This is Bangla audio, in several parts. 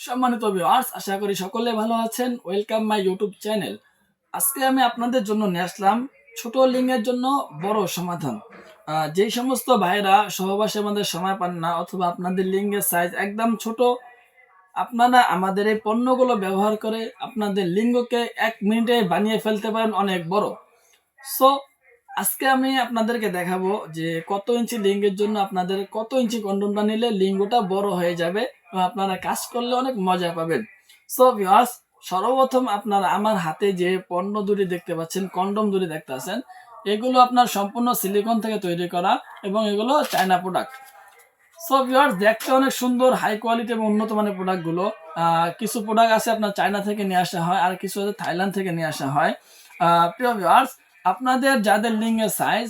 সম্মানিত ভিউয়ার্স, আশা করি সকলে ভালো আছেন। Welcome my YouTube channel. আজকে আমি আপনাদের জন্য নিয়ে আসলাম ছোট লিঙ্গের জন্য বড় সমাধান। যেই সমস্ত ভাইরা সহবাসের মধ্যে সময় পান না অথবা আপনাদের লিঙ্গের সাইজ একদম ছোট, আপনারা আমাদের এই পণ্যগুলো ব্যবহার করে আপনাদের লিঙ্গকে 1 মিনিটে বানিয়ে ফেলতে পারেন অনেক বড়। সো আজকে আমি আপনাদেরকে দেখাবো যে কত ইঞ্চি লিঙ্গের জন্য আপনাদের কত ইঞ্চি কন্ডমটা নিলে লিঙ্গটা বড় হয়ে যাবে এবং আপনারা কাজ করলে অনেক মজা পাবেন। সো ভিউয়ার্স, সর্বপ্রথম আপনারা আমার হাতে যে পণ্য দুটি দেখতে পাচ্ছেন, কন্ডম দুটি দেখতে পাচ্ছেন, এগুলো আপনার সম্পূর্ণ সিলিকন থেকে তৈরি করা এবং এগুলো চায়না প্রোডাক্ট। সো ভিউয়ার্স, দেখতে অনেক সুন্দর, হাই কোয়ালিটি এবং উন্নত মানের প্রোডাক্টগুলো। কিছু প্রোডাক্ট আছে আপনার চায়না থেকে নিয়ে আসা হয়, আর কিছু আছে থাইল্যান্ড থেকে নিয়ে আসা হয়। প্রিয় ভিউয়ার্স, আপনাদের যাদের লিঙ্গের সাইজ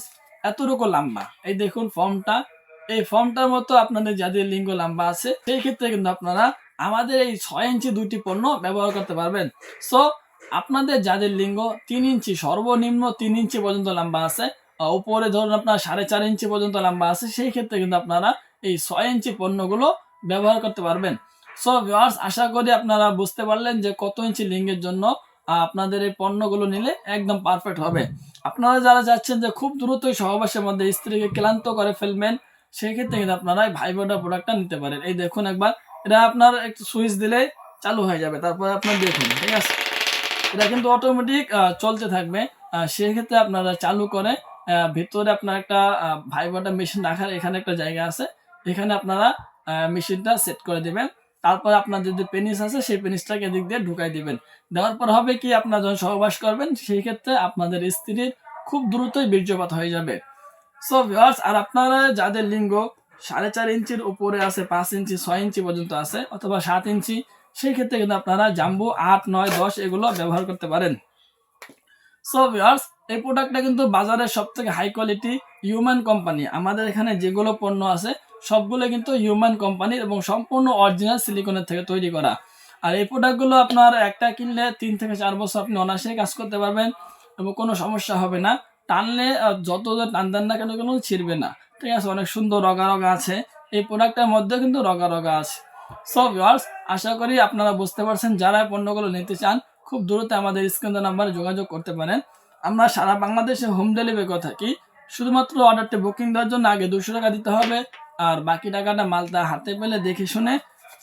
এতটুকু লম্বা, এই দেখুন ফর্মটা, এই ফর্মটার মতো আপনাদের যাদের লিঙ্গ লম্বা আছে, সেই ক্ষেত্রে কিন্তু আপনারা আমাদের এই 6 ইঞ্চি দুটি পণ্য ব্যবহার করতে পারবেন। সো আপনাদের যাদের লিঙ্গ 3 ইঞ্চি, সর্বনিম্ন 3 ইঞ্চি পর্যন্ত লম্বা আছে, উপরে ধরুন আপনার 4.5 ইঞ্চি পর্যন্ত লম্বা আছে, সেই ক্ষেত্রে কিন্তু আপনারা এই 6 ইঞ্চি পণ্যগুলো ব্যবহার করতে পারবেন। সো ভিউয়ার্স, আশা করি আপনারা বুঝতে পারলেন যে কত ইঞ্চি লিঙ্গের জন্য আপনাদের এই পণ্যগুলো নিলে একদম পারফেক্ট হবে। আপনারা যারা যাচ্ছেন যে খুব দ্রুতই সহবাসের মধ্যে স্ত্রীকে ক্লান্ত করে ফেলবেন, সেই ক্ষেত্রে কিন্তু আপনারা এই ভাইব্রাটা প্রোডাক্টটা নিতে পারেন। এই দেখুন একবার, এটা আপনার একটু সুইচ দিলে চালু হয়ে যাবে, তারপরে আপনার দেখুন, ঠিক আছে, এটা কিন্তু অটোমেটিক চলতে থাকবে। সেক্ষেত্রে আপনারা চালু করে ভিতরে আপনার একটা ভাইব্রেটর মেশিন রাখার এখানে একটা জায়গা আছে, এখানে আপনারা মেশিনটা সেট করে দিবেন। তারপর আপনার যদি পেনিস আছে সেই পেনিসটাকে এদিক দিয়ে ঢুকাই দিবেন। দেওয়ার পর হবে কি, আপনারা যখন সহবাস করবেন সেই ক্ষেত্রে আপনাদের স্ত্রীর খুব দ্রুতই বীর্যপাত হয়ে যাবে। সো ভিউয়ার্স, আর আপনারা যাদের লিঙ্গ 4.5 ইঞ্চির উপরে আছে, 5 ইঞ্চি 6 ইঞ্চি পর্যন্ত আছে, অথবা 7 ইঞ্চি, সেই ক্ষেত্রে কিন্তু আপনারা জাম্বো 8, 9, 10 এগুলো ব্যবহার করতে পারেন। সো ভিউয়ার্স, এই প্রোডাক্টটা কিন্তু বাজারের সব থেকে হাই কোয়ালিটি হিউম্যান কোম্পানি। আমাদের এখানে যেগুলো পণ্য আছে সবগুলো কিন্তু হিউম্যান কোম্পানির এবং সম্পূর্ণ অরিজিনাল সিলিকনের থেকে তৈরি করা। আর এই প্রোডাক্টগুলো আপনার একটা কিনলে 3 থেকে 4 বছর আপনি অনায়াসে কাজ করতে পারবেন এবং কোনো সমস্যা হবে না। টানলে যত টান দেন না কেন কোনো ছিঁড়বে না, ঠিক আছে। অনেক সুন্দর রগা রগা আছে, এই প্রোডাক্টটার মধ্যে কিন্তু রগা রগা আছে। সো ভিউয়ার্স, আশা করি আপনারা বুঝতে পারছেন। যারা পণ্যগুলো নিতে চান খুব দ্রুত আমাদের স্ক্রিন নাম্বারে যোগাযোগ করতে পারেন। আমরা সারা বাংলাদেশে হোম ডেলিভারি করে থাকি। শুধুমাত্র অর্ডারটি বুকিং দেওয়ার জন্য আগে 200 টাকা দিতে হবে, আর বাকি টাকাটা মালটা হাতে পেলে দেখে শুনে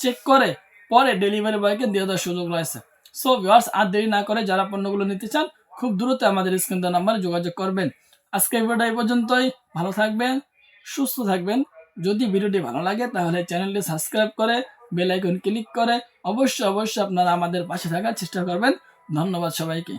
চেক করে পরে ডেলিভারি বয়কে দিয়ে দেওয়ার সুযোগ রয়েছে। সো ভিউয়ার্স, আর দেরি না করে যারা পণ্যগুলো নিতে চান খুব দ্রুত আমাদের স্ক্রিন নাম্বারে যোগাযোগ করবেন। আজকে ভিডিওটা এই পর্যন্তই। ভালো থাকবেন, সুস্থ থাকবেন। যদি ভিডিওটি ভালো লাগে তাহলে চ্যানেলটি সাবস্ক্রাইব করে বেল আইকন ক্লিক করে অবশ্যই আপনারা আমাদের পাশে থাকার চেষ্টা করবেন। ধন্যবাদ সবাইকে।